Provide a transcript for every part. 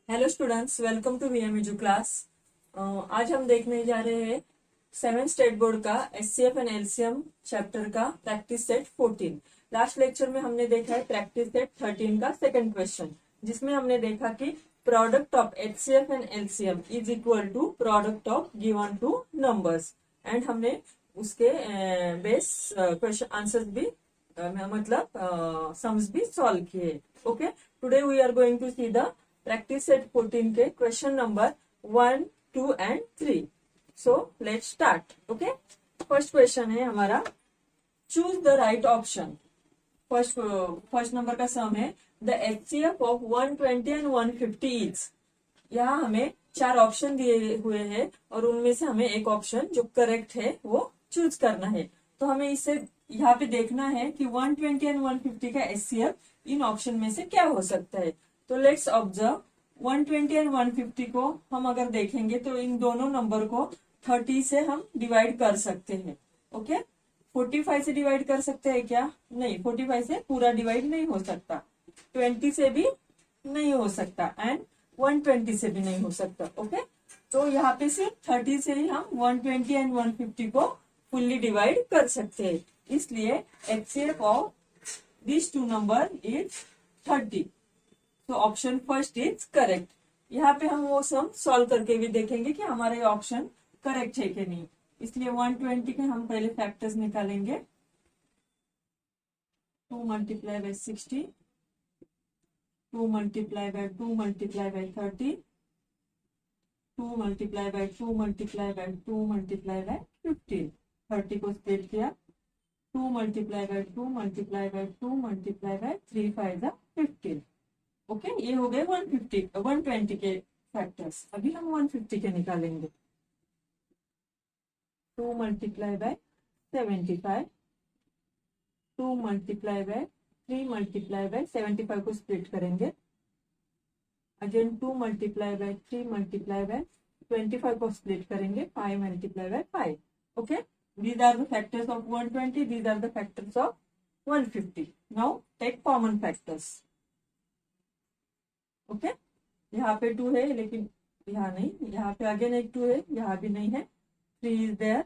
Hello students, welcome to VM Edu class. आज हम देखने जा रहे हैं 7th स्टेट बोर्ड का एचसीएफ एंड एलसीएम चैप्टर का प्रैक्टिस सेट 14। लास्ट लेक्चर में हमने देखा है प्रैक्टिस सेट 13 का सेकंड क्वेश्चन, जिसमें हमने देखा कि product of HCF and LCM is equal to product of given two numbers. And हमने उसके बेस क्वेश्चन आंसर्स भी मतलब सम्स भी सॉल्व किए। Okay, today we are going to see the practice set 14 के question number 1, 2 and 3। So let's start. Okay, first question है हमारा, choose the right option. First number का सम है the HCF of 120 and 150 is. यहाँ हमें 4 option दिए हुए हैं और उनमें से हमें एक ऑप्शन जो करेक्ट है वो चूज करना है। तो हमें इसे यहाँ पे देखना है कि 120 एंड 150 का एचसीएफ इन ऑप्शन में से क्या हो सकता है। तो लेट्स ऑब्जर्व 120 एंड 150 को हम अगर देखेंगे तो इन दोनों नंबर को 30 से हम डिवाइड कर सकते हैं। ओके, 45 से डिवाइड कर सकते हैं क्या? नहीं, 45 से पूरा डिवाइड नहीं हो सकता, 20 से भी नहीं हो सकता एंड 120 से भी नहीं हो सकता। ओके, तो यहाँ पे सिर्फ 30 से ही हम 120 एंड 150 को फुल्ली डिवाइड कर सकते हैं। इसलिए HCF of this two number is 30। तो ऑप्शन फर्स्ट इज करेक्ट। यहाँ पे हम वो सम सॉल्व करके भी देखेंगे कि हमारा ये ऑप्शन करेक्ट है कि नहीं। इसलिए 120 के हम पहले फैक्टर्स निकालेंगे। 2 multiply bye 60, 2 multiply bye 2 multiply bye 30, 2 multiply bye 2 multiply bye 2 multiply bye 15। 30 को स्प्लिट किया, 2 multiply bye 2 multiply bye 2 multiply by 3 5 15। Okay, ये हो गए 120 के फैक्टर्स। अभी हम 150 के निकालेंगे। 2 multiply bye 75, 2 multiply by 3 multiply bye 75 को स्प्लिट करेंगे। Again 2 multiply by 3 multiply bye 25 को स्प्लिट करेंगे। 5 multiply by 5। Okay, these are the factors of 120, these are the factors of 150. now take common factors. Okay, यहाँ पे 2 है लेकिन यहाँ नहीं, यहाँ पे अगेन एक 2 है, यहाँ भी नहीं है। 3 इज देयर,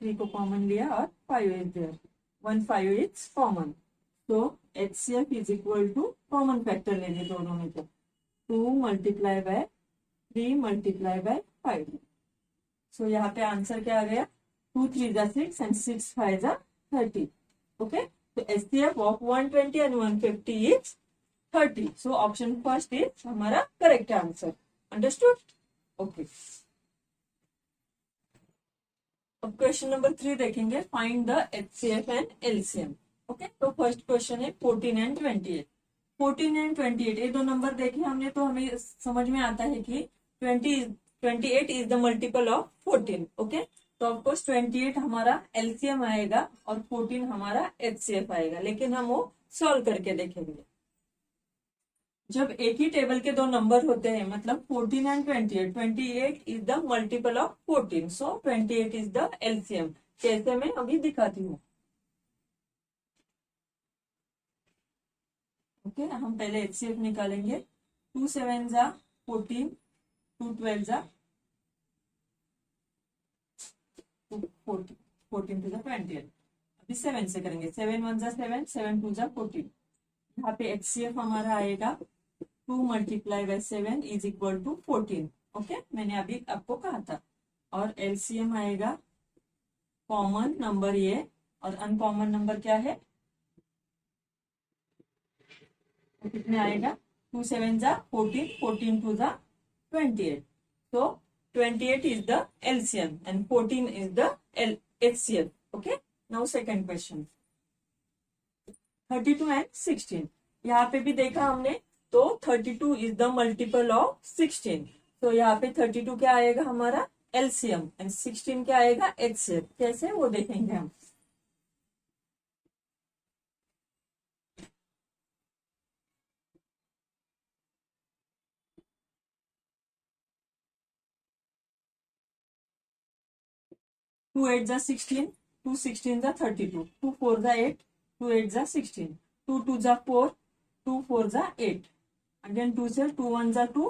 3 को कॉमन लिया और 5 इज देयर, 1 5 इज कॉमन। तो HCF is equal to common factor लेंगे दोनों में से, 2 multiply by 3 multiply by 5। So यहाँ पे आंसर क्या आ गया? 2 3 जा 6 एंड 6 5 जा 30। ओके, तो HCF of 120 and 150 is 30। So option first is हमारा करेक्ट आंसर। अंडरस्टूड? ओके, अब क्वेश्चन नंबर 3 देखेंगे, find the HCF and LCM. Okay, तो फर्स्ट क्वेश्चन है 14 एंड 28। 14 एंड 28 ये दो नंबर देखे हमने तो हमें समझ में आता है कि 28 is the multiple of 14। Okay, तो ऑफकोर्स 28 हमारा एलसीएम आएगा और 14 हमारा एचसीएफ आएगा, लेकिन हम वो सॉल्व करके देखेंगे। जब एक ही टेबल के दो नंबर होते हैं, मतलब 14 and 28, 28 is the multiple of 14, so 28 is the LCM. कैसे मैं अभी दिखाती हूँ। ओके, हम पहले एचसीएफ निकालेंगे। 2 7 जा 14, 2 12 जा 14, 14 टू जा 28। अभी 7 से करेंगे। 7 1 जा 7, 7 2 जा 14। यहाँ पे एचसीएफ हमारा आएगा 2 multiply by 7 is equal to 14। Okay, मैंने अभी आपको कहा था। और एलसीएम आएगा कॉमन नंबर ये और अनकॉमन नंबर क्या है, तो कितने आएगा? 2 7 जा 14, 14 2 जा 28। so 28 is the LCM and 14 is the HCF. Okay, now second question, 32 and 16। यहाँ पे भी देखा हमने, तो 32 इज द मल्टीपल ऑफ 16। तो यहाँ पे 32 क्या आएगा हमारा? एलसीएम एंड 16 क्या आएगा? एचसीएफ। कैसे वो देखेंगे हम। टू 8 जा 16, 2 16 जा 32, 2 4 जा 8, 2 8 जा 16, 2 2 जा 4, 2 4 जा 8। अगेन 2 से 2 1 जा 2,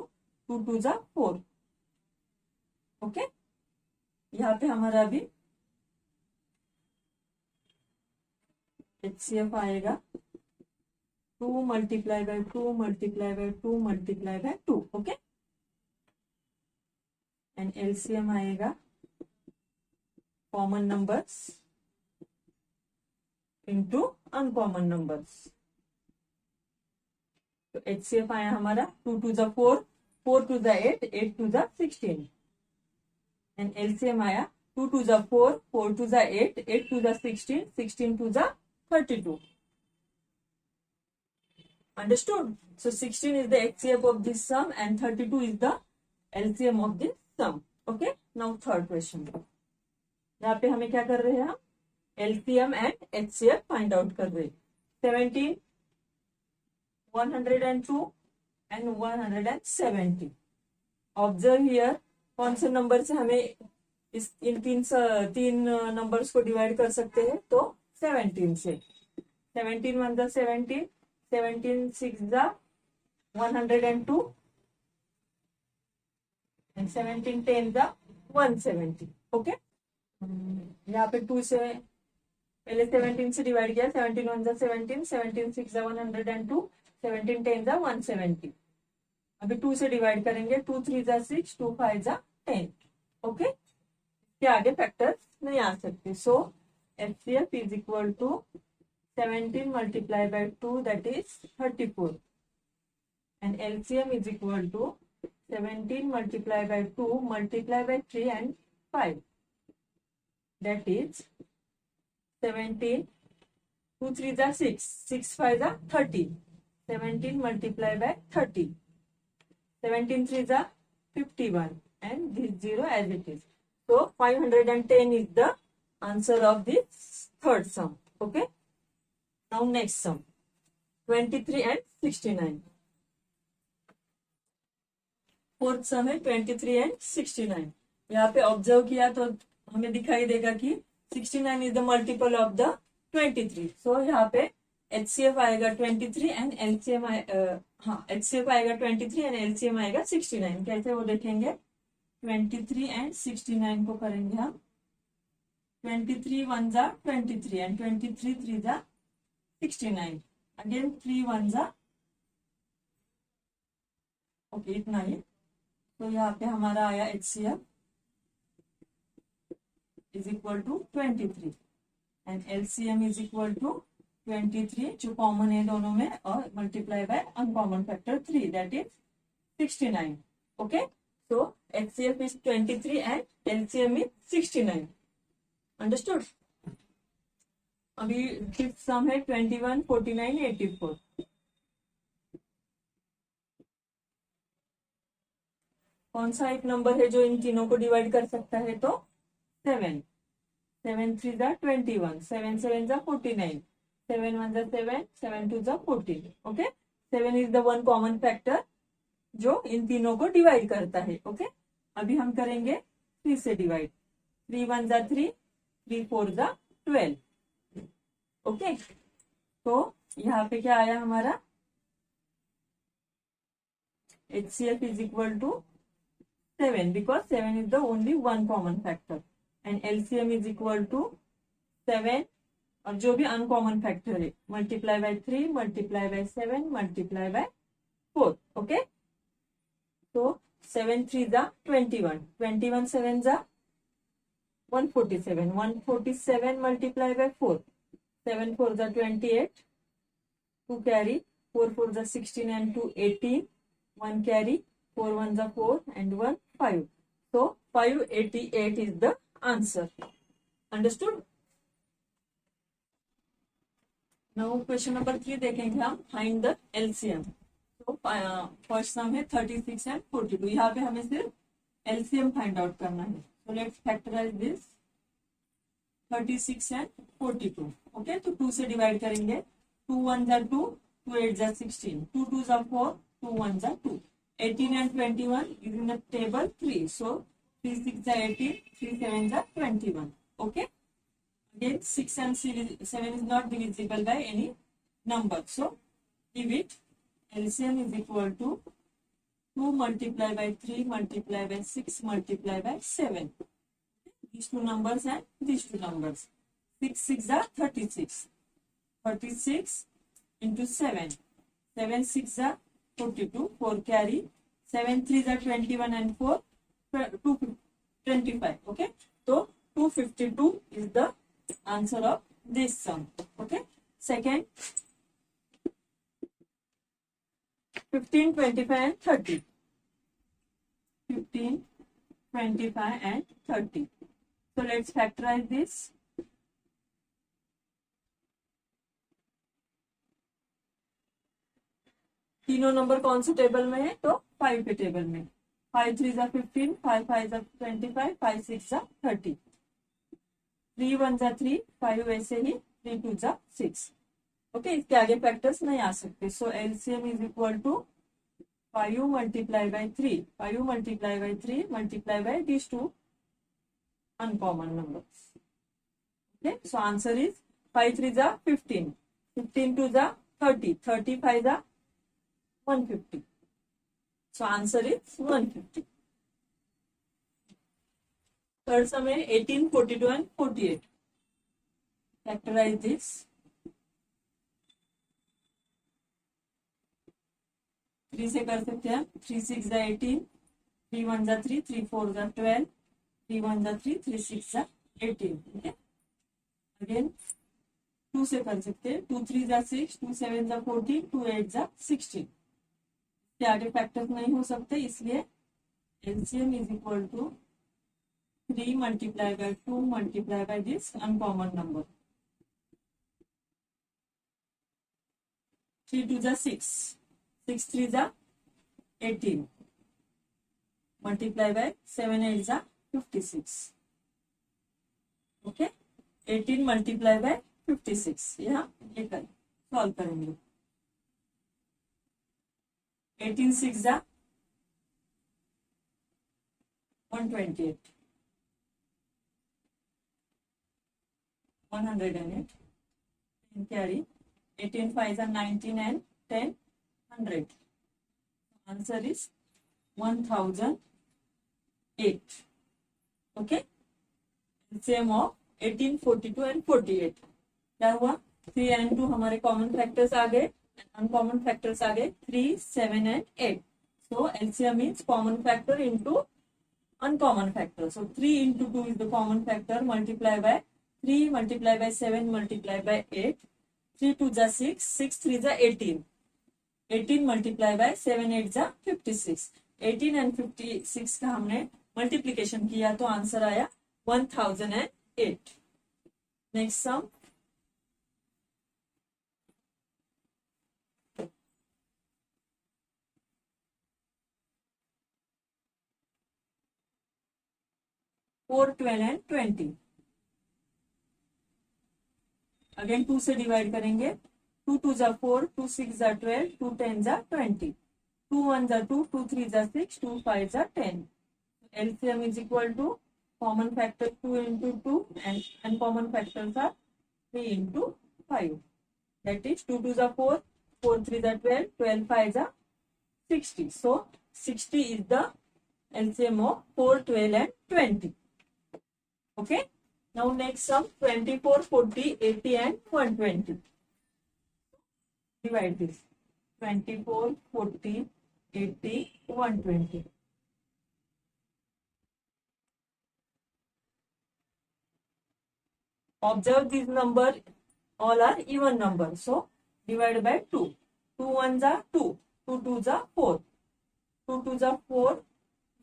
2 2 जा 4। ओके, यहाँ पे हमारा अभी HCF आएगा 2 multiply bye 2 multiply bye 2 multiply bye 2। Okay, and LCM आएगा common numbers into uncommon numbers. तो HCF आया हमारा 2 2 जा 4, 4 2 जा 8, 8 2 जा 16, एंड LCM आया 2 2 जा 4, 4 2 जा 8, 8 2 जा 16, 16 2 जा 32। Understood? So 16 is the HCF of this sum and 32 is the LCM of this sum. Okay, now third question. यहाँ पे हमें क्या कर रहे हैं हम? LCM and HCF find out कर रहे हैं। 17, 102 and 170. ऑब्जर्व हियर, कौन से नंबर से हमें इन तीन नंबर्स को डिवाइड कर सकते हैं? तो 17 से। 17 1 जा 17, 17 6 जा 102 and 17 10 जा 170। ओके, यहाँ पे 2 से पहले 17 से डिवाइड किया, 17 1 जा 17, 17 6 जा 102, 17 10 जा 170। अभी 2 से डिवाइड करेंगे, 2 3 जा 6, 2 5 जा 10। ओके, इसके आगे फैक्टर्स नहीं आ सकते। So HCF is equal to 17 multiplied by 2, that is 34, and LCM is equal to 17 multiplied by 2 multiplied by 3 and 5, that is 17, 2 3 जा 6, 6 5 जा 30, 17 multiplied by 30, 17 3 जा 51, and this 0 as it is. So 510 is the answer of this third sum. Okay, now next sum, 23 and 69. Fourth सम है 23 and 69। यहाँ पे observe किया तो हमें दिखाई देगा कि 69 is the multiple of the 23। सो यहाँ पे HCF आएगा 23 एंड LCM HCF आएगा 23 एंड LCM आएगा 69। कैसे वो देखेंगे? 23 एंड 69 को करेंगे हम 23 1 जा 23 एंड 23 3 जा 69, अगेन 3 1 जा, ओके इतना ही। तो यहाँ पे हमारा आया HCF is equal to 23 and LCM is equal to 23 जो कॉमन है दोनों में, और multiply by uncommon factor 3, that is 69। Okay, so HCF is 23 and LCM is 69। Understood? अभी फिफ्थ सम है 21 49 84। कौन सा एक नंबर है जो इन तीनों को डिवाइड कर सकता है? तो 7, 7 3 जा 21, 7 7 जा 49, 7 1 जा 7, 7 2 जा 14। Okay, 7 is the one common factor जो इन तीनों को डिवाइड करता है। ओके, अभी हम करेंगे 3 से डिवाइड। 3 1 जा 3, 3 4 जा 12। ओके, तो यहाँ पे क्या आया हमारा? HCF is equal to 7 because 7 is the only one common factor, and LCM is equal to 7 और जो भी अनकॉमन फैक्टर है multiply by 3 multiply by 7 multiply by 4। Okay, तो 7 3 जा 21, 21 7 जा 147, 147 मल्टीप्लाई बाय 4, 7 4 जा 28, 2 कैरी, 4 4 जा 16 and 2 18, 1 कैरी, 4 1 जा 4 and 1 5. So 588 is the answer. Understood? Now question number 3 देखेंगे हम, find the LCM. So first sum है 36 and 42। यहाँ पे हमें सिर्फ LCM find out करना है। So let's factorize this 36 and 42। Okay, तो 2 से डिवाइड करेंगे। 2 1 जा 2, 2 8 जा 16, 2 2 जा 4, 2 1 जा 2। 18 and 21 is in the table 3. So 3 6 are 18, 3 7 are 21. Okay. Again 6 and 7 is not divisible by any number. So give it LCM is equal to 2 multiplied by 3 multiplied by 6 multiplied by 7. These two numbers and these two numbers. 6 6 are 36. 36 into 7. 7 6 are 42. 4 carry. 7 3 are 21 and 4 25. Okay. So 252 is the answer of this sum. Okay. Second, 15, 25 and 30. 15, 25 and 30. So let's factorize this. तीनों number कौन से table में है? तो 5 के table में. 5 3 जा 15, 5 5 जा 25, 5 6 जा 30. 3 1 जा 3, 5 वैसे ही, 3 2 जा 6. ओके, इसके आगे फैक्टर्स नहीं आ सकते. So LCM is equal to 5 multiplied by 3. 5 multiplied by 3 multiplied by these two uncommon numbers. Okay, so answer is 5 3 जा 15, 15 2 जा 30, 35 जा 150. So answer is 150. Third sum है 18, 42 and 48. Factorize this. 3 से कर सकते हैं. 3 6 जा 18, 3 1 जा 3, 3 4 जा 12, 3 1 जा 3, 3 6 जा 18. Okay. Again 2 से कर सकते हैं. 2 3 जा 6, 2 7 जा 14, 2 8 जा 16. इसके आगे फैक्टर्स नहीं हो सकते, इसलिए LCM is equal to 3 multiplied by 2 multiplied by this uncommon number. 3 2 जा 6, 6 3 जा 18 multiplied by 7 8 जा 56. Okay, 18 multiplied by 56. यहाँ ये कर सॉल्व करेंगे. 18 6 जा 128, 108 carry. 18 5 are 19 and 10 100. Answer is 1008. Okay, same of 18 42 and 48. क्या हुआ? 3 and 2 हमारे कॉमन फैक्टर्स आ गए, अनकॉमन फैक्टर्स आ गए 3 7 and 8. So LCM means common factor into uncommon factor. So 3 into 2 is the common factor. Multiply by 3 multiply by 7 multiply by 8. 3 2 जा 6, 6 3 जा 18. 18 multiply by 7 8 जा 56. 18 and 56 का हमने मल्टीप्लीकेशन किया तो आंसर आया 1008. Next sum. Four 12 and 20. Again 2 से divide करेंगे. 2 2 जा 4, 2 6 जा 12, 2 10 जा 20, 2 1 जा 2, 2 3 जा 6, 2 5 जा 10. LCM is equal to common factor 2 into 2 and uncommon factors are 3 into 5. That is 2 2 जा 4, 4 3 जा 12, 12 5 जा 60. So 60 is the LCM of 4 12 and 20. Okay. Now next sum 24 40 80 and 120. Divide this. 24 40 80 120. Observe these number all are even number. So divide by 2. 2 1 are 2. 2 2 are 4. 2 2 are 4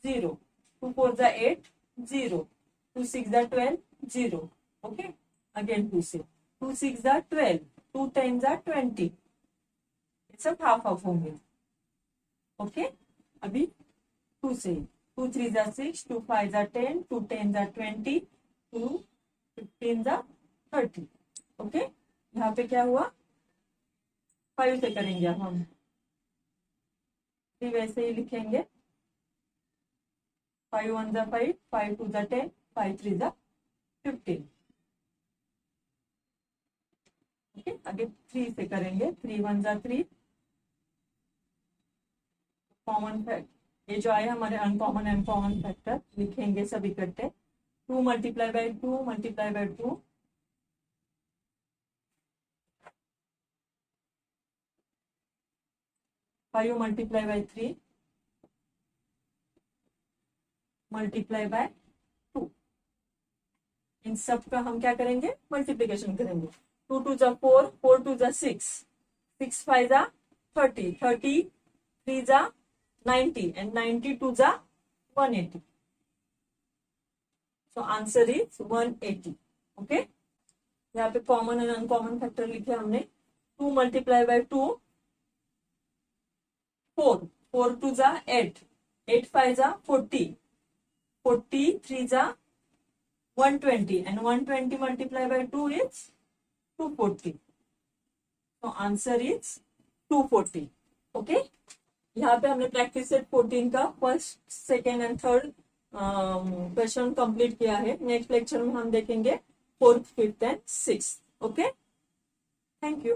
0. 2 4 are 8 0. 2 6 are 12 0. Okay. Again 2 6. 2 6 are 12. 2 10 are 20. It's a half होंगे. Okay. अभी 2 से 2 3 are 6. 2 5 are 10. 2 10 are 20. 2 15 are 30. Okay. यहाँ पे क्या हुआ? 5 से करेंगे अब हम. 3 वैसे ही लिखेंगे. 5 1 are 5. 5 2 are 10. 5 3 are 15. Okay. आगे 3 से करेंगे. 3 1 are 3. कॉमन फैक्ट ये जो आए हमारे अनकॉमन एंड कॉमन फैक्टर लिखेंगे सब इकट्ठे। 2 multiply bye 2 multiply bye 2, 5 multiply by 3 multiply bye 2। इन सब का हम क्या करेंगे, मल्टीप्लीकेशन करेंगे। 2 2 जा 4, 4 2 जा 6, 6 5 जा 30, 30 3 जा 90 and 92 जा 180। So answer is 180। ओके, यहाँ पे कॉमन एंड अनकॉमन फैक्टर लिखे हमने। 2 मल्टीप्लाई बाय 2, 4, 4 2 जा 8, 8 5 जा 40, 40 3 जा 120 and 120 multiplied by 2 is 240। So answer is 240। Okay, यहाँ पे हमने प्रैक्टिस सेट 14 का first, second and third question complete किया है। नेक्स्ट लेक्चर में हम देखेंगे fourth, fifth and sixth. Okay, thank you.